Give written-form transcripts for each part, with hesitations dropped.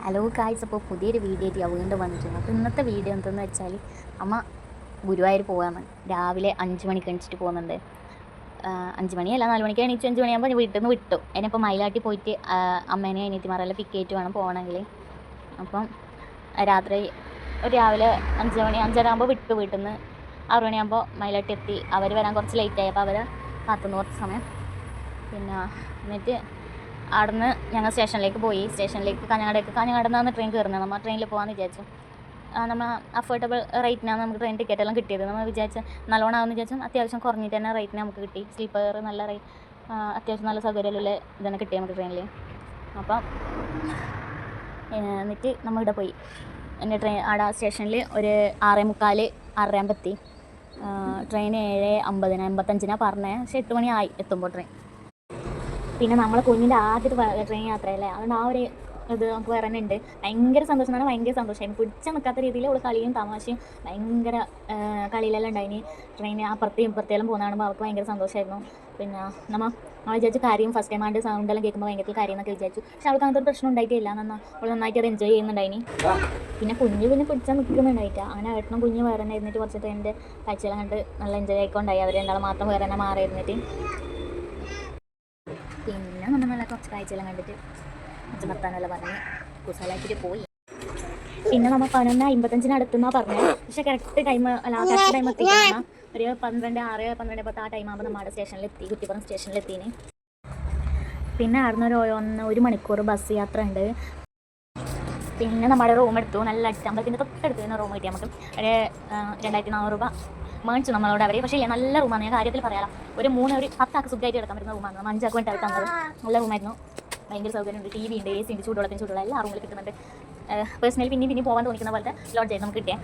Hello guys, അപ്പോൾ പുതിയൊരു video ആയിട്ട് വീണ്ടും വന്നിട്ടുണ്ട്. അപ്പോൾ ഇന്നത്തെ വീഡിയോ എന്തെന്ന് വെച്ചാൽ അമ്മ ഗുരുവായൂർ പോകാമെന്ന് രാവിലെ 5 മണിക്ക് എണീച്ചിട്ട് പോകുന്നുണ്ട്. 5 മണിയല്ല 4 മണിക്ക് എണീച്ചു. 5 മണിയാകുമ്പോൾ വീട്ടിൽ നിന്ന് വിട്ടു. അതിനിപ്പോൾ മയിലാട്ടി പോയിട്ട് അമ്മേനെ അനിയത്തിമാരെല്ലാം പിക്ക് ആയിട്ട് വേണം പോകണമെങ്കിൽ. അപ്പം രാത്രി രാവിലെ 5 മണി 5:30 ആകുമ്പോൾ വിട്ടു. വീട്ടിൽ നിന്ന് 6 മണിയാകുമ്പോൾ മയിലാട്ടി എത്തി. അവർ വരാൻ കുറച്ച് ലേറ്റായി. അപ്പോൾ അവരെ കാത്തുനിന്ന് കുറച്ച് സമയം. പിന്നെ എന്നിട്ട് അവിടുന്ന് ഞങ്ങൾ സ്റ്റേഷനിലേക്ക് പോയി. കാഞ്ഞങ്ങാട് നിന്നാണ് ട്രെയിൻ കയറുന്നത്. നമ്മൾ ട്രെയിനിൽ പോകാമെന്ന് വിചാരിച്ചു. നമ്മൾ അഫോർഡബിൾ റേറ്റിനാണ് നമുക്ക് ട്രെയിൻ ടിക്കറ്റ് എല്ലാം കിട്ടിയത്. നമ്മൾ വിചാരിച്ച നല്ലോണം ആവുമെന്ന് വിചാരിച്ചു. അത്യാവശ്യം കുറഞ്ഞിട്ട് തന്നെ റേറ്റിന് നമുക്ക് കിട്ടി. സ്ലീപ്പർ നല്ല അത്യാവശ്യം നല്ല സൗകര്യമുള്ള ഇതന്നെ കിട്ടി നമുക്ക് ട്രെയിനിൽ. അപ്പം എന്നിട്ട് നമ്മൾ ഇവിടെ പോയി. എൻ്റെ ട്രെയിൻ അവിടെ സ്റ്റേഷനിൽ ഒരു 6:45 6:30 എത്തി. ട്രെയിൻ 7:50 55 പറഞ്ഞത്. പക്ഷേ 8 മണി ആയി എത്തുമ്പോൾ ട്രെയിൻ. പിന്നെ നമ്മളെ കുഞ്ഞിൻ്റെ ആദ്യത്തെ ട്രെയിൻ യാത്രയല്ലേ, അതുകൊണ്ട് ആ ഒരു ഇത് നമുക്ക് പറയുന്നുണ്ട്. ഭയങ്കര സന്തോഷം എന്ന് പറഞ്ഞാൽ ഭയങ്കര സന്തോഷമായിരുന്നു. പിടിച്ചാൽ നിൽക്കാത്ത രീതിയിൽ അവൾ കളിയും തമാശയും ഭയങ്കര കളിയിലെല്ലാം ഉണ്ടായിന്. ട്രെയിൻ അപ്പുറത്തേയും ഇപ്പുറത്തേലും പോകുന്ന കാണുമ്പോൾ അവൾക്ക് ഭയങ്കര സന്തോഷമായിരുന്നു. പിന്നെ നമ്മൾ വിചാരിച്ചു കാര്യം ഫസ്റ്റ് ടൈം ആണ്ട് സൗണ്ടെല്ലാം കേൾക്കുമ്പോൾ ഭയങ്കര കാര്യം എന്നൊക്കെ വിചാരിച്ചു. പക്ഷെ അവൾക്ക് അങ്ങനത്തെ ഒരു പ്രശ്നം ഉണ്ടായിട്ടില്ല. അവൾ നന്നായിട്ട് അത് എൻജോയ് ചെയ്യുന്നുണ്ടായിന്. പിന്നെ കുഞ്ഞ് പിടിച്ചാൽ നിൽക്കുന്നുണ്ടായിട്ടാ. അങ്ങനെ ഏട്ടനും കുഞ്ഞ് വേറെ തന്നെ ഇരുന്നിട്ട് കുറച്ച് ട്രെയിനിൻ്റെ കാഴ്ചയെല്ലാം കണ്ട് നല്ല എൻജോയ് ആയിക്കൊണ്ടായി. അവർ രണ്ടാളും മാത്രം വേറെ തന്നെ മാറി ഇരുന്നിട്ട്. പിന്നെ നമ്മൾ നല്ല കുറച്ച് കാഴ്ചയെല്ലാം കണ്ടിട്ട് കുറച്ച് നിർത്താനെല്ലാം പറഞ്ഞ് കുശലാക്കിയിട്ട് പോയി. പിന്നെ നമ്മൾ 11:55 അടുത്തുനിന്നാണ് പറഞ്ഞത്. പക്ഷേ കറക്റ്റ് ടൈം എത്തിയിട്ടാണ്. ഒരു 12:06 12:10 ആ ടൈം ആകുമ്പോൾ നമ്മുടെ സ്റ്റേഷനിലെത്തി. കുറ്റിപ്പുറം സ്റ്റേഷനിലെത്തിന്. പിന്നെ അവിടുന്ന് ഒരു മണിക്കൂർ ബസ് യാത്ര ഉണ്ട്. പിന്നെ നമ്മുടെ റൂം എടുത്തു. നല്ല അമ്പലത്തിൻ്റെ തൊട്ടടുത്ത് തന്നെ റൂം കിട്ടി. നമുക്ക് ഒരു 2400 രൂപ മേടിച്ചു നമ്മളോട് അവർ. പക്ഷേ നല്ല റൂമാണ്. ഞാൻ കാര്യത്തിൽ പറയാം. ഒരു 10 ആൾക്ക് സുഖമായിട്ട് എടുക്കാൻ പറ്റുന്ന റൂമാണ്. 5 ആൾക്ക് വേണ്ടി തന്നത്. നല്ല റൂമായിരുന്നു. ഭയങ്കര സൗകര്യമുണ്ട്. TV ഉണ്ട്, AC ഉണ്ട്, ചൂടുള്ള എല്ലാ റൂമിൽ കിട്ടുന്നുണ്ട്. പേഴ്സണലി പിന്നെ പോകാൻ തോന്നിക്കുന്ന പോലത്തെ ലോഡ്ജായിരുന്നു നമുക്ക് കിട്ടിയത്.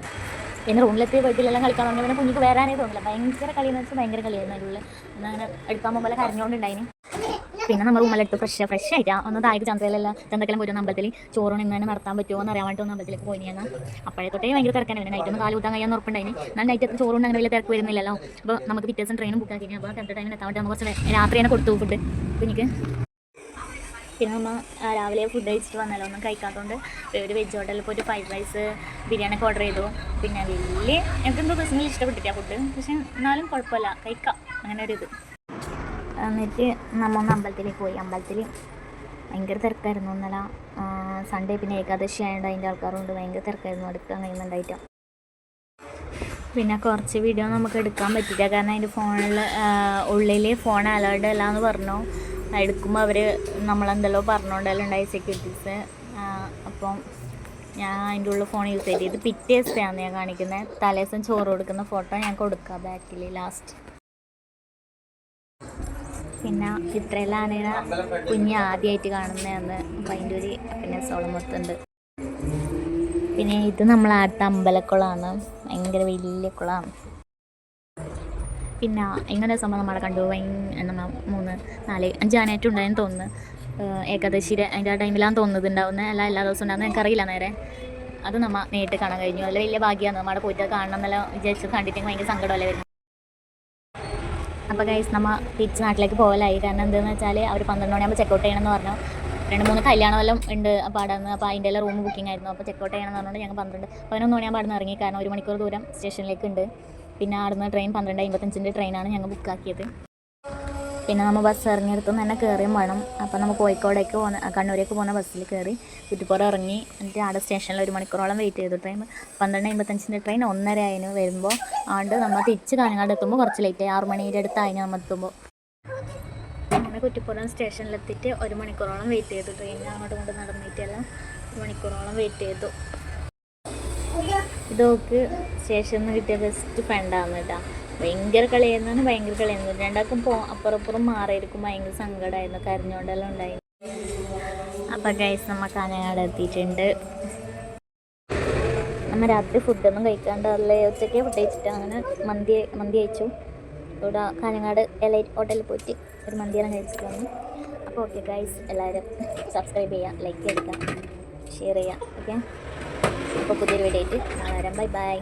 പിന്നെ റൂമിലെത്തി വീട്ടിലെല്ലാം കളിക്കാൻ തുടങ്ങി. പിന്നെ കുഞ്ഞിക്ക് വരാനേ തോന്നില്ല. ഭയങ്കര കളിയെന്ന് വെച്ചാൽ ഭയങ്കര കളിയായിരുന്നു. അതിനുള്ളിൽ അങ്ങനെ എടുക്കാൻ പോകുമ്പോൾ കരഞ്ഞുകൊണ്ടുണ്ടായിന്. പിന്നെ നമ്മൾ റൂമിലെടുത്ത് ഫ്രഷ് ആയിട്ടാണ് ഒന്ന് താഴേക്ക് ചന്ദ്രക്കെല്ലാം പോരുന്ന അമ്പലത്തിൽ ചോറൂണ് ഇങ്ങനെ നടത്താൻ പറ്റുമോ എന്ന് അറിയാൻ വേണ്ടി ഒന്ന് അമ്പലത്തിലേക്ക് പോയി. ഞാൻ അപ്പോഴേ തൊട്ടേ ഭയങ്കര തിരക്കാണ്. നൈറ്റൊന്ന് കാല് കൂട്ടാൻ കഴിയാൻ ഉറപ്പുണ്ടായിന്. എന്നാൽ നൈറ്റ് ചോറുണ്ട് അങ്ങനെ വലിയ തിരക്ക് വരുന്നില്ലല്ലോ. അപ്പോൾ നമുക്ക് പിറ്റേഴ്സും ട്രെയിനും ബുക്ക് ആക്കി. അപ്പോൾ കറക്റ്റ് ടൈമിന് എത്താൻ വേണ്ടി നമുക്ക് കുറച്ച് രാത്രി തന്നെ കൊടുത്തു ഫുഡ് എനിക്ക്. പിന്നെ നമ്മൾ രാവിലെ ഫുഡ് കഴിച്ചിട്ട് വന്നാലോ ഒന്നും കഴിക്കാത്തതുകൊണ്ട് ഒരു വെജ് ഹോട്ടലിൽ പോയിട്ട് ഫ്രൈഡ് റൈസ് ബിരിയാണി ഒക്കെ ഓർഡർ ചെയ്തു. പിന്നെ എനിക്കെന്തോ പേഴ്സണലി ഇഷ്ടപ്പെട്ടില്ല ഫുഡ്. പക്ഷേ എന്നാലും കുഴപ്പമില്ല, കഴിക്കാം അങ്ങനെ ഒരു ഇത്. എന്നിട്ട് നമ്മൾ അമ്പലത്തിലേക്ക് പോയി. അമ്പലത്തിൽ ഭയങ്കര തിരക്കായിരുന്നു. ഇന്നലെ സൺഡേ പിന്നെ ഏകാദശി ആയതുകൊണ്ട് അതിൻ്റെ ആൾക്കാരുണ്ട്. ഭയങ്കര തിരക്കായിരുന്നു. എടുക്കാൻ കഴിയുന്നുണ്ടായിട്ട്. പിന്നെ കുറച്ച് വീഡിയോ നമുക്ക് എടുക്കാൻ പറ്റില്ല. കാരണം അതിൻ്റെ ഉള്ളിൽ ഫോൺ അലൗഡ് അല്ല എന്ന് പറഞ്ഞു. എടുക്കുമ്പോൾ അവർ നമ്മളെന്തെല്ലോ പറഞ്ഞുകൊണ്ടെല്ലാം ഉണ്ടായി സെക്യൂരിറ്റീസ്. അപ്പം ഞാൻ അതിൻ്റെ ഉള്ളിൽ ഫോൺ യൂസ് ചെയ്ത് പിറ്റേ ദിവസത്തെയാണ് ഞാൻ കാണിക്കുന്നത്. തലേദിവസം ചോറ് കൊടുക്കുന്ന ഫോട്ടോ ഞാൻ കൊടുക്കാം ബാക്കിൽ ലാസ്റ്റ്. പിന്നെ ഇത്രയെല്ലാം കുഞ്ഞ് ആദ്യമായിട്ട് കാണുന്നതാണ്. അപ്പം അതിൻ്റെ ഒരു ഹാപ്പിനെസ്സോളം മൊത്തമുണ്ട്. പിന്നെ ഇത് നമ്മളടുത്ത അമ്പലക്കുളമാണ്. ഭയങ്കര വലിയ കുളമാണ്. പിന്നെ ഇങ്ങനെ സംഭവം നമ്മളെ കണ്ടു. 3 4 5 ആനയായിട്ടും ഉണ്ടായെന്ന് തോന്നുന്നു. ഏകാദശിയുടെ അതിൻ്റെ ടൈമിലാണ് തോന്നുന്നത് ഉണ്ടാവുന്നത്. എല്ലാ ദിവസവും ഉണ്ടാകുന്നത് എനിക്കറിയില്ല നേരെ. അത് നമ്മൾ നേരിട്ട് കാണാൻ കഴിഞ്ഞു. അതിൽ വലിയ ഭാഗ്യമാണ്. നമ്മുടെ പോയിട്ട് കാണണം എന്നെല്ലാം വിചാരിച്ചത്. കണ്ടിട്ട് ഭയങ്കര സങ്കടമല്ലേ വരുന്നത്. അപ്പോൾ ഗൈസ് നമ്മൾ തിരിച്ച് നാട്ടിലേക്ക് പോകലായി. കാരണം എന്താണെന്ന് വെച്ചാൽ അവർ 12 മണിയാകുമ്പോൾ ചെക്കൗട്ട് ചെയ്യണമെന്ന് പറഞ്ഞു. 2-3 കല്യാണമെല്ലാം ഉണ്ട്. അപ്പോൾ അവിടെ നിന്ന് അപ്പോൾ അതിൻ്റെ എല്ലാം റൂം ബുക്കിംഗ് ആയിരുന്നു. അപ്പോൾ ചെക്കൗട്ട് ചെയ്യണമെന്ന് പറഞ്ഞുകൊണ്ട് ഞങ്ങൾ 11 മണിയാകുമ്പോൾ അവിടെ നിന്ന് ഇറങ്ങി. കാരണം 1 മണിക്കൂർ ദൂരം സ്റ്റേഷനിലേക്ക് ഉണ്ട്. പിന്നെ അവിടുന്ന് ട്രെയിൻ 12:55 ട്രെയിനാണ് ഞങ്ങൾ ബുക്കാക്കിയത്. പിന്നെ നമ്മൾ ബസ് ഇറങ്ങിയെടുത്തുനിന്ന് തന്നെ കയറിയും വേണം. അപ്പോൾ നമ്മൾ കോഴിക്കോടേക്ക് കണ്ണൂരേക്ക് പോകുന്ന ബസ്സിൽ കയറി കുറ്റിപ്പുറം ഇറങ്ങി. എന്നിട്ട് അവിടെ സ്റ്റേഷനിൽ 1 മണിക്കൂറോളം വെയിറ്റ് ചെയ്തു. ട്രെയിൻ 12:55 ട്രെയിൻ 1:30 ആയിന് വരുമ്പോൾ. അതുകൊണ്ട് നമ്മൾ തിരിച്ച് കാഞ്ഞങ്ങാട് എത്തുമ്പോൾ കുറച്ച് ലേറ്റായി. 6 മണിയുടെ അടുത്തായി നമ്മൾ എത്തുമ്പോൾ. അങ്ങനെ കുറ്റിപ്പുറം സ്റ്റേഷനിലെത്തിയിട്ട് 1 മണിക്കൂറോളം വെയിറ്റ് ചെയ്തു. ട്രെയിനിൽ അങ്ങോട്ടും ഇങ്ങോട്ടും നടന്നിട്ടെല്ലാം 1 മണിക്കൂറോളം വെയിറ്റ് ചെയ്തു. ഇതൊക്കെ സ്റ്റേഷനിൽ നിന്ന് കിട്ടിയ ബെസ്റ്റ് ഫ്രണ്ടാണ് കേട്ടോ. ഭയങ്കര കളിയായിരുന്നു. രണ്ടാൾക്കും അപ്പുറം മാറിയിരിക്കും. ഭയങ്കര സങ്കടമായിരുന്നു. കരഞ്ഞോണ്ടെല്ലാം ഉണ്ടായി. അപ്പം ഗൈസ് നമ്മൾ കാഞ്ഞങ്ങാട് എത്തിയിട്ടുണ്ട്. നമ്മൾ രാത്രി ഫുഡൊന്നും കഴിക്കാണ്ടല്ലേ. ഉച്ചയ്ക്ക് ഫുഡ് കഴിച്ചിട്ട് അങ്ങനെ മന്തി കഴിച്ചു. ഇവിടെ കാഞ്ഞങ്ങാട് എലൈറ്റ് ഹോട്ടലിൽ പോയിട്ട് ഒരു മന്തിയെല്ലാം കഴിച്ചിട്ട് വന്നു. അപ്പോൾ ഓക്കെ ഗൈസ്, എല്ലാവരും സബ്സ്ക്രൈബ് ചെയ്യുക, ലൈക്ക് ചെയ്യുക, ഷെയർ ചെയ്യുക. ഓക്കെ, അപ്പോൾ പുതിയൊരു വീഡിയോ ആയിട്ട് നാളെ വരാം. ബൈ.